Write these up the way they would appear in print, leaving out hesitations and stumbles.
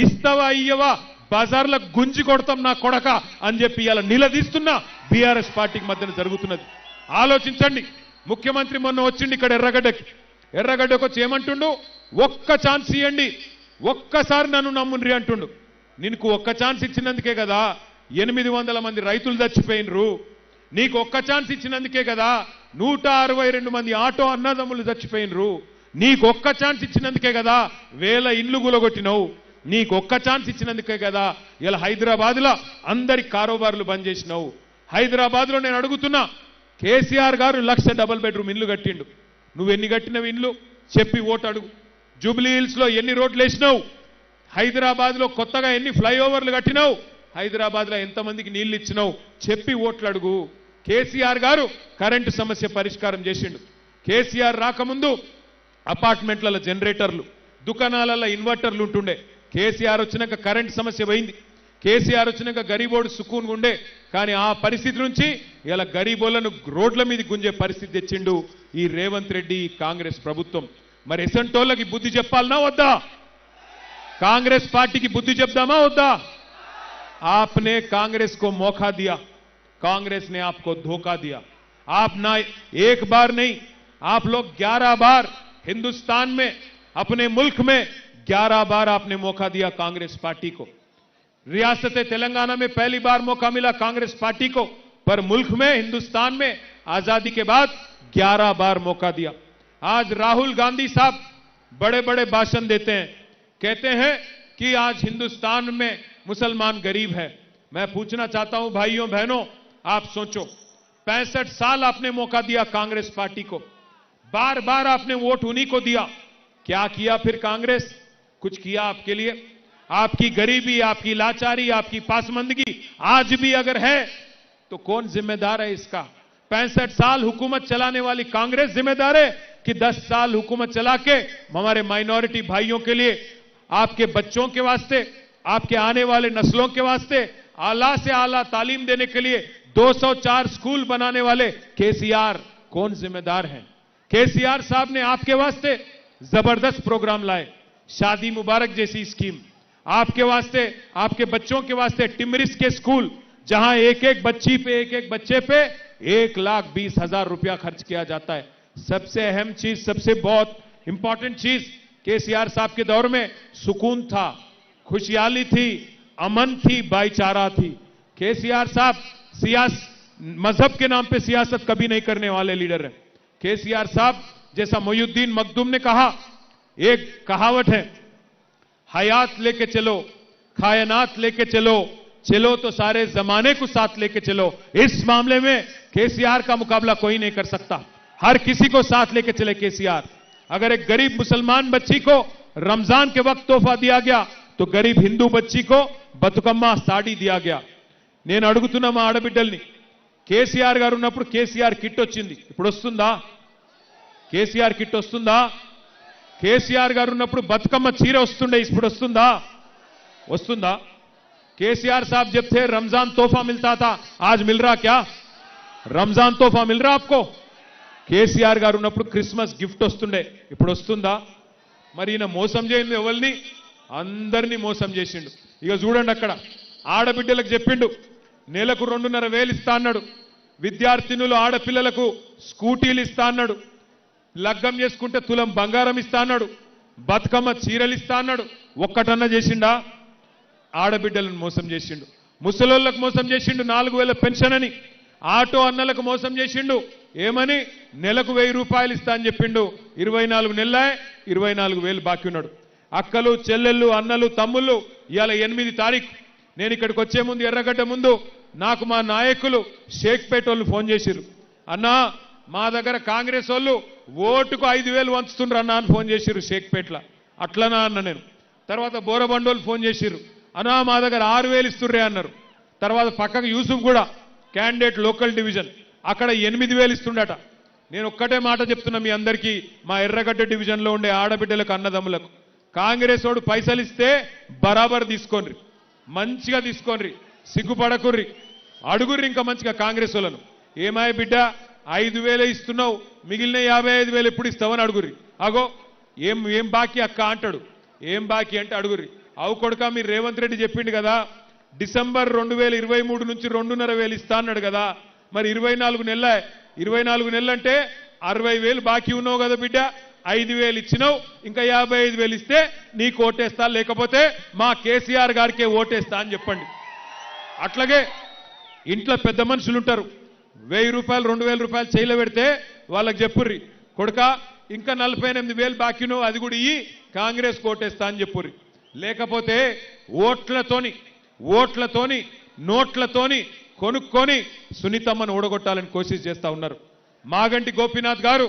ఇస్తావా ఇయ్యవా బజార్ల గుంజి కొడతాం నా కొడక అని చెప్పి ఇలా నిలదీస్తున్న బీఆర్ఎస్ పార్టీకి మధ్యన జరుగుతున్నది. ఆలోచించండి. ముఖ్యమంత్రి మొన్న వచ్చిండి ఇక్కడ ఎర్రగడ్డకు వచ్చి ఏమంటుండు, ఒక్క ఛాన్స్ ఇవ్వండి, ఒక్కసారి నన్ను నమ్ముండ్రి అంటుండు. నీకు ఒక్క ఛాన్స్ ఇచ్చినందుకే కదా 800 మంది రైతులు చచ్చిపోయినరు. నీకు ఒక్క ఛాన్స్ ఇచ్చినందుకే కదా 162 మంది ఆటో అన్నదమ్ములు చచ్చిపోయినరు. నీకు ఒక్క ఛాన్స్ ఇచ్చినందుకే కదా 1000 ఇండ్లు గులగొట్టినవు. నీకు ఒక్క ఛాన్స్ ఇచ్చినందుకే కదా ఇలా హైదరాబాద్లో అందరి కారోబార్లు బంద్ చేసినావు. హైదరాబాద్లో నేను అడుగుతున్నా, కేసీఆర్ గారు 1,00,000 డబుల్ బెడ్రూమ్ ఇండ్లు కట్టిండు. నువ్వెన్ని కట్టినవి ఇండ్లు చెప్పి ఓటు అడుగు. జూబ్లీ హిల్స్లో ఎన్ని రోడ్లు వేసినావు? హైదరాబాద్లో కొత్తగా ఎన్ని ఫ్లైఓవర్లు కట్టినావు? హైదరాబాద్లో ఎంతమందికి నీళ్లు ఇచ్చినావు చెప్పి ఓట్లు అడుగు. కేసీఆర్ గారు కరెంటు సమస్య పరిష్కారం చేసిండు. కేసీఆర్ రాకముందు అపార్ట్మెంట్లలో జనరేటర్లు, దుకాణాలలో ఇన్వర్టర్లు ఉంటుండే. కేసీఆర్ వచ్చినాక కరెంటు సమస్య పోయింది. కేసీఆర్ వచ్చినాక గరీబోడు సుకూన్గా ఉండే. కానీ ఆ పరిస్థితి నుంచి ఇలా గరీబోళ్లను రోడ్ల మీద గుంజే పరిస్థితి తెచ్చిండు ఈ రేవంత్ రెడ్డి కాంగ్రెస్ ప్రభుత్వం. మరి ఎసంటోళ్ళకి బుద్ధి చెప్పాలనా వద్దా? కాంగ్రెస్ పార్టీకి బుద్ధి చెప్దామా వద్దా? आपने कांग्रेस को मौका दिया, कांग्रेस ने आपको धोखा दिया. आप ना एक बार नहीं, आप लोग 11 बार हिंदुस्तान में, अपने मुल्क में 11 बार आपने मौका दिया कांग्रेस पार्टी को. रियासत तेलंगाना में पहली बार मौका मिला कांग्रेस पार्टी को, पर मुल्क में, हिंदुस्तान में आजादी के बाद 11 बार मौका दिया. आज राहुल गांधी साहब बड़े बड़े भाषण देते हैं, कहते हैं कि आज हिंदुस्तान में मुसलमान गरीब है. मैं पूछना चाहता हूं भाइयों बहनों, आप सोचो, 65 साल आपने मौका दिया कांग्रेस पार्टी को, बार बार आपने वोट उन्हीं को दिया. क्या किया फिर कांग्रेस? कुछ किया आपके लिए? आपकी गरीबी, आपकी लाचारी, आपकी पासमंदगी आज भी अगर है तो कौन जिम्मेदार है इसका? 65 साल हुकूमत चलाने वाली कांग्रेस जिम्मेदार है कि 10 साल हुकूमत चला के हमारे माइनॉरिटी भाइयों के लिए, आपके बच्चों के वास्ते, आपके आने वाले नस्लों के वास्ते आला से आला तालीम देने के लिए 204 स्कूल बनाने वाले केसीआर कौन जिम्मेदार हैं? केसीआर साहब ने आपके वास्ते जबरदस्त प्रोग्राम लाए, शादी मुबारक जैसी स्कीम, आपके वास्ते, आपके बच्चों के वास्ते टिमरिस के स्कूल, जहां एक एक बच्चे पे 1,20,000 रुपया खर्च किया जाता है. सबसे अहम चीज, सबसे बहुत इंपॉर्टेंट चीज, केसीआर साहब के दौर में सुकून था, खुशहाली थी, अमन थी, भाईचारा थी. केसीआर साहब मजहब के नाम पे सियासत कभी नहीं करने वाले लीडर हैं. केसीआर साहब जैसा मोयुद्दीन मखदूम ने कहा, एक कहावत है, हयात लेके चलो, कायनात लेके चलो, चलो तो सारे जमाने को साथ लेके चलो. इस मामले में केसीआर का मुकाबला कोई नहीं कर सकता. हर किसी को साथ लेके चले केसीआर. अगर एक गरीब मुसलमान बच्ची को रमजान के वक्त तोहफा दिया गया तो गरीब हिंदू बच्ची को बतुकम्मा साड़ी दिया गया. నేను అడుగుతున్నా మా ఆడబిడ్డల్ని, కేసీఆర్ గారు ఉన్నప్పుడు కేసీఆర్ కిట్ వచ్చింది, ఇప్పుడు వస్తుందా? కేసీఆర్ కిట్ వస్తుందా? కేసీఆర్ గారు ఉన్నప్పుడు బతుకమ్మ చీర వస్తుండే, ఇప్పుడు వస్తుందా? వస్తుందా? केसीआर साहब जब थे रमजान तोहफा मिलता था, आज मिल रहा क्या? रमजान तोहफा मिल रहा आपको? కేసీఆర్ గారు ఉన్నప్పుడు క్రిస్మస్ గిఫ్ట్ వస్తుండే, ఇప్పుడు వస్తుందా? మరి ఈయన మోసం చేయండి, ఎవరిని? అందరినీ మోసం చేసిండు. ఇక చూడండి, అక్కడ ఆడబిడ్డలకు చెప్పిండు నెలకు 2,500 ఇస్తా అన్నాడు, విద్యార్థినులు ఆడపిల్లలకు స్కూటీలు ఇస్తా అన్నాడు, లగ్గం చేసుకుంటే తులం బంగారం ఇస్తా అన్నాడు, బతుకమ్మ చీరలు ఇస్తా అన్నాడు. ఒక్కటన్నా చేసిండా? ఆడబిడ్డలను మోసం చేసిండు. ముసలోళ్ళకు మోసం చేసిండు, 4,000 పెన్షన్ అని. ఆటో అన్నలకు మోసం చేసిండు, ఏమని? నెలకు 1,000 రూపాయలు ఇస్తా అని చెప్పిండు. 24 నెలలే 24,000 బాకీ ఉన్నాడు. అక్కలు, చెల్లెళ్ళు, అన్నలు, తమ్ముళ్ళు, ఇవాళ 8 తారీఖు నేను ఇక్కడికి వచ్చే ముందు, ఎర్రగడ్డ ముందు, నాకు మా నాయకులు షేక్పేట వాళ్ళు ఫోన్ చేసిర్రు. అన్నా, మా దగ్గర కాంగ్రెస్ వాళ్ళు ఓటుకు 5,000 వంచుతుండ్రు అన్నా అని ఫోన్ చేసిర్రు షేక్పేటలో. అట్లనా అన్న నేను. తర్వాత బోరబండోళ్ళు ఫోన్ చేసిర్రు, అన్నా మా దగ్గర 6,000 ఇస్తుర్రే అన్నారు. తర్వాత పక్కకు యూసుఫ్ కూడా క్యాండిడేట్ లోకల్ డివిజన్, అక్కడ 8,000 ఇస్తుండట. నేను ఒక్కటే మాట చెప్తున్నా మీ అందరికీ, మా ఎర్రగడ్డ డివిజన్లో ఉండే ఆడబిడ్డలకు, అన్నదమ్ములకు, కాంగ్రెస్ వాడు పైసలు ఇస్తే బరాబర్ తీసుకోండి, మంచిగా తీసుకోండి, సిగ్గుపడకుర్రి, అడుగుర్రి ఇంకా మంచిగా కాంగ్రెస్ వాళ్ళను. ఏమాయ బిడ్డ 5,000 ఇస్తున్నావు, మిగిలిన 55,000 ఎప్పుడు ఇస్తావని అడుగుర్రి. అగో ఏం బాకీ అక్క అంటాడు. ఏం బాకీ అంటే అడుగుర్రి. అవు కొడుక మీరు రేవంత్ రెడ్డి చెప్పిండు కదా డిసెంబర్ 2023 నుంచి 2.5 ఇస్తా అన్నాడు కదా మరి 24 నెలలు అంటే 60,000 బాకీ ఉన్నావు కదా బిడ్డ 5,000 ఇచ్చినావు ఇంకా 55,000 ఇస్తే నీకు ఓటేస్తా లేకపోతే మా కేసీఆర్ గారికే ఓటేస్తా అని చెప్పండి. అట్లాగే ఇంట్లో పెద్ద మనుషులు ఉంటారు 1,000 రూపాయలు 2,000 రూపాయలు చేయలో పెడితే వాళ్ళకి చెప్పుర్రి కొడుక ఇంకా 48,000 బాకీ ఉన్నావు అది కూడా ఇయ్యి కాంగ్రెస్ ఓటేస్తా అని చెప్పుర్రి. లేకపోతే ఓట్లతోని నోట్లతోని కొనుక్కొని సునీతమ్మను ఓడగొట్టాలని కోషిష్ చేస్తా ఉన్నారు. మాగంటి గోపీనాథ్ గారు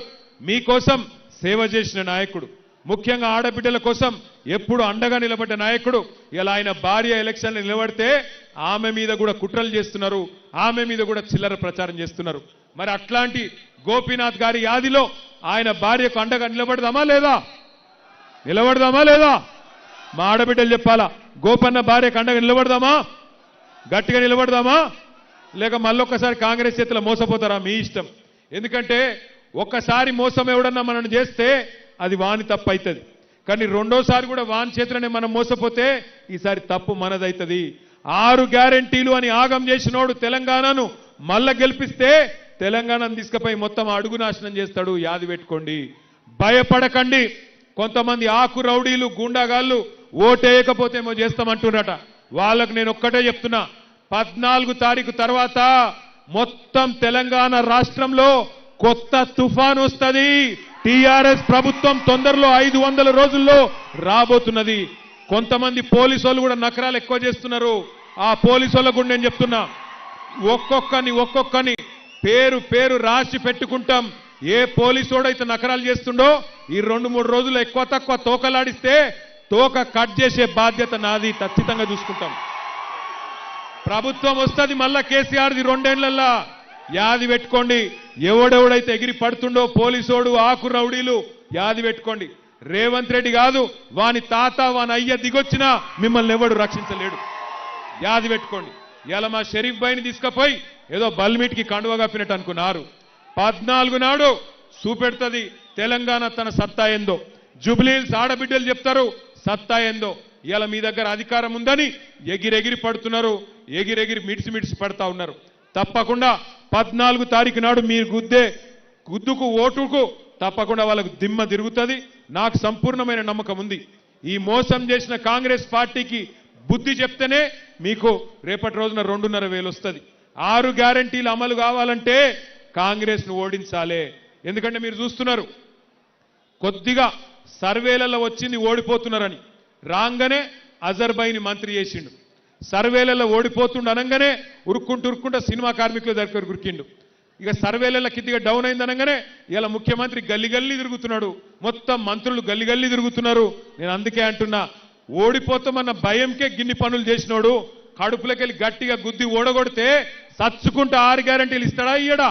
మీకోసం సేవ చేసిన నాయకుడు, ముఖ్యంగా ఆడబిడ్డల కోసం ఎప్పుడు అండగా నిలబడ్డ నాయకుడు. ఇలా ఆయన భార్య ఎలక్షన్లు నిలబడితే ఆమె మీద కూడా కుట్రలు చేస్తున్నారు, ఆమె మీద కూడా చిల్లర ప్రచారం చేస్తున్నారు. మరి అట్లాంటి గోపీనాథ్ గారి యాదిలో ఆయన భార్యకు అండగా నిలబడదామా లేదా? మా ఆడబిడ్డలు చెప్పాలా, గోపన్న భార్యకు అండగా నిలబడదామా, గట్టిగా నిలబడదామా, లేక మళ్ళొక్కసారి కాంగ్రెస్ చేతిలో మోసపోతారా? మీ ఇష్టం. ఎందుకంటే ఒక్కసారి మోసం ఎవడన్నా మనం చేస్తే అది వాని తప్పు అవుతుంది, కానీ రెండోసారి కూడా వాని చేతిలోనే మనం మోసపోతే ఈసారి తప్పు మనదవుతుంది. 6 గ్యారెంటీలు అని ఆగం చేసినోడు తెలంగాణను మళ్ళా గెలిపిస్తే తెలంగాణను తీసుకుపోయి మొత్తం అడుగు నాశనం చేస్తాడు. యాది పెట్టుకోండి, భయపడకండి. కొంతమంది ఆకు రౌడీలు గూండాగాళ్ళు ఓటేయకపోతే ఏమో చేస్తామంటున్నారట. వాళ్ళకు నేను ఒక్కటే చెప్తున్నా, 14 తారీఖు తర్వాత మొత్తం తెలంగాణ రాష్ట్రంలో కొత్త తుఫాన్ వస్తుంది. టీఆర్ఎస్ ప్రభుత్వం తొందరలో 500 రోజుల్లో రాబోతున్నది. కొంతమంది పోలీసు వాళ్ళు కూడా నకరాలు ఎక్కువ చేస్తున్నారు. ఆ పోలీసు వాళ్ళకు కూడా నేను చెప్తున్నా, ఒక్కొక్కని పేరు రాసి పెట్టుకుంటాం. ఏ పోలీసోడైతే నకరాలు చేస్తుండో ఈ 2-3 రోజులు ఎక్కువ తక్కువ తోకలాడిస్తే తోక కట్ చేసే బాధ్యత నాది, ఖచ్చితంగా చూసుకుంటాం. ప్రభుత్వం వస్తుంది మళ్ళా కేసీఆర్ది 2 ఏళ్లల్లా. యాది పెట్టుకోండి, ఎవడెవడైతే ఎగిరి పడుతుండో పోలీసోడు ఆకు రౌడీలు యాది పెట్టుకోండి. రేవంత్ రెడ్డి కాదు, వాని తాత వాని అయ్య దిగొచ్చినా మిమ్మల్ని ఎవడు రక్షించలేడు. యాది పెట్టుకోండి. ఇలా మా షరీఫ్ భాయ్ని తీసుకుపోయి ఏదో బల్మీట్కి కండువ కప్పినట్టు అనుకున్నారు. 14 నాడు చూపెడుతుంది తెలంగాణ తన సత్తా ఏందో. జుబ్లీహిల్స్ ఆడబిడ్డలు చెప్తారు సత్తా ఏందో. ఇలా మీ దగ్గర అధికారం ఉందని ఎగిరెగిరి పడుతున్నారు, ఎగిరెగిరి మిడిసి పడతా ఉన్నారు. తప్పకుండా 14 తారీఖు నాడు మీరు గుద్దుకు ఓటుకు తప్పకుండా వాళ్ళకు దిమ్మ తిరుగుతుంది. నాకు సంపూర్ణమైన నమ్మకం ఉంది. ఈ మోసం చేసిన కాంగ్రెస్ పార్టీకి బుద్ధి చెప్తేనే మీకు రేపటి రోజున 2.5 వస్తుంది. 6 గ్యారెంటీలు అమలు కావాలంటే కాంగ్రెస్ను ఓడించాలే. ఎందుకంటే మీరు చూస్తున్నారు కొద్దిగా సర్వేలలో వచ్చింది ఓడిపోతున్నారని, రాగానే అజర్బైని మంత్రి చేసిండు. సర్వేలలో ఓడిపోతుండ అనగానే ఉరుక్కుంటూ సినిమా కార్మికుల దగ్గర ఉరికిండు. ఇక సర్వేలలో కిద్దిగా డౌన్ అయింది అనగానే ఇలా ముఖ్యమంత్రి గల్లి తిరుగుతున్నాడు, మొత్తం మంత్రులు గల్లి తిరుగుతున్నారు. నేను అందుకే అంటున్నా, ఓడిపోతామన్న భయంకే గిన్ని పనులు చేసినోడు కడుపులకెళ్ళి గట్టిగా గుద్ది ఓడగొడితే సచ్చుకుంటూ 6 గ్యారెంటీలు ఇస్తాడా ఇయ్యడా?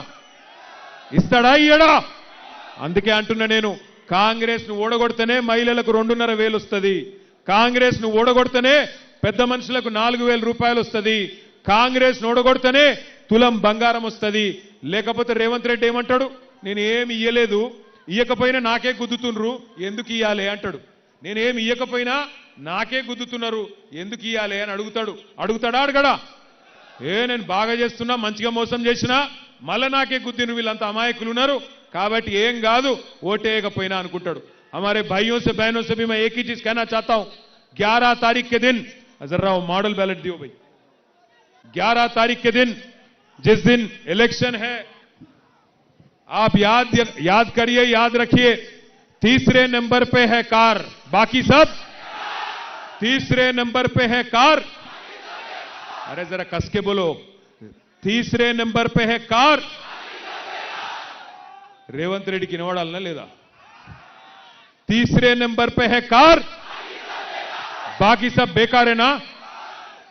అందుకే అంటున్నా నేను, కాంగ్రెస్ను ఓడగొడితేనే మహిళలకు 2.5 వస్తుంది, కాంగ్రెస్ను ఓడగొడితేనే పెద్ద మనుషులకు 4,000 రూపాయలు వస్తుంది, కాంగ్రెస్ను ఓడగొడితేనే తులం బంగారం వస్తుంది. లేకపోతే రేవంత్ రెడ్డి ఏమంటాడు, నేను ఏమి ఇయ్యలేదు, ఇయ్యకపోయినా నాకే గుద్దుతున్నారు ఎందుకు ఇయ్యాలి అంటాడు. నేనేమి ఇయ్యకపోయినా నాకే గుద్దుతున్నారు ఎందుకు ఇయ్యాలి అని అడుగుతాడా అడగడా? నేను బాగా చేస్తున్నా, మంచిగా మోసం చేసినా మళ్ళా నాకే గుద్దిను, వీళ్ళంతా అమాయకులు ఉన్నారు కాబట్టి ఏం కాదు ఓటేయకపోయినా అనుకుంటాడు. हमारे भाइयों से बहनों से भी मैं एक ही चीज कहना चाहता हूं, 11 तारीख के दिन जरा वो मॉडल बैलेट दियो भाई, 11 तारीख के दिन जिस दिन इलेक्शन है आप याद करिए, याद रखिए, 3रे नंबर पे है कार, बाकी सब 3रे नंबर पे है कार. अरे जरा कस के बोलो, 3रे नंबर पे है कार. रेवंत रेड्डी की नवाडालना लेदा, 3रे नंबर पे है कार, बाकी सब बेकार है ना.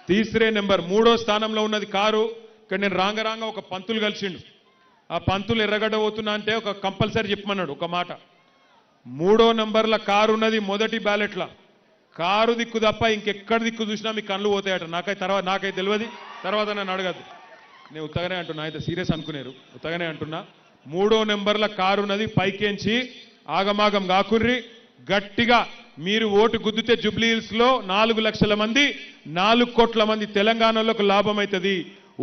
3रे नंबर 3వ స్థానంలో ఉన్నది కారు. ఇక్కడ నేను రాంగ ఒక పంతులు కలిసిండు. ఆ పంతులు ఎర్రగడ్డ పోతున్నా అంటే ఒక కంపల్సరీ చెప్పమన్నాడు ఒక మాట. 3వ నంబర్ల కారు ఉన్నది మొదటి బ్యాలెట్ల. కారు దిక్కు తప్ప ఇంకెక్కడ దిక్కు చూసినా మీ కళ్ళు పోతాయట. నాకైతే తెలియదు, తర్వాత నన్ను అడగద్దు. నేను ఉత్తగానే అంటున్నా, అయితే సీరియస్ అనుకునేరు, ఉత్తగానే అంటున్నా. 3వ నంబర్ల కారు ఉన్నది, పైకేంచి ఆగమాగం కాకుర్రి, గట్టిగా మీరు ఓటు గుద్దితే జూబ్లీహిల్స్ లో 4 లక్షల మంది 4 కోట్ల మంది తెలంగాణలోకి లాభం అవుతుంది.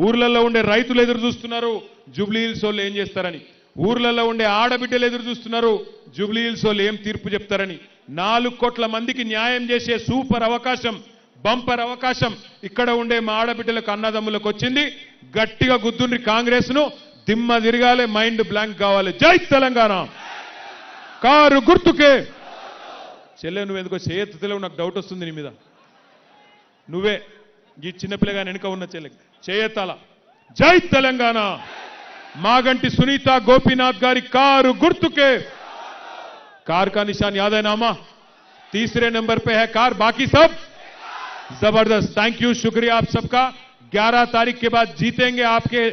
ఊర్లలో ఉండే రైతులు ఎదురు చూస్తున్నారు జూబ్లీహిల్స్ వాళ్ళు ఏం చేస్తారని. ఊర్లలో ఉండే ఆడబిడ్డలు ఎదురు చూస్తున్నారు జూబ్లీహిల్స్ వాళ్ళు ఏం తీర్పు చెప్తారని. 4 కోట్ల మందికి న్యాయం చేసే సూపర్ అవకాశం, బంపర్ అవకాశం ఇక్కడ ఉండే మా ఆడబిడ్డలకు అన్నదమ్ములకు వచ్చింది. గట్టిగా గుద్దుండ్రి కాంగ్రెస్ ను, దిమ్మ తిరగాలి, మైండ్ బ్లాంక్ కావాలి. జై తెలంగాణ. కారు గుర్తుకే. చెల్లె నువ్వు ఎందుకో చేయెత్తుతలేవు, నాకు డౌట్ వస్తుంది నీ మీద. నువ్వే ఈ చిన్నపిల్లగా వెనుక ఉన్న చెల్లెకి చేయెత్తాల. జై తెలంగాణ. మాగంటి సునీత గోపీనాథ్ గారి కారు గుర్తుకే. कार का निशान याद है नामा, तीसरे नंबर पे है कार, बाकी सब जबरदस्त. थैंक यू, शुक्रिया आप सबका. 11 तारीख के बाद जीतेंगे आपके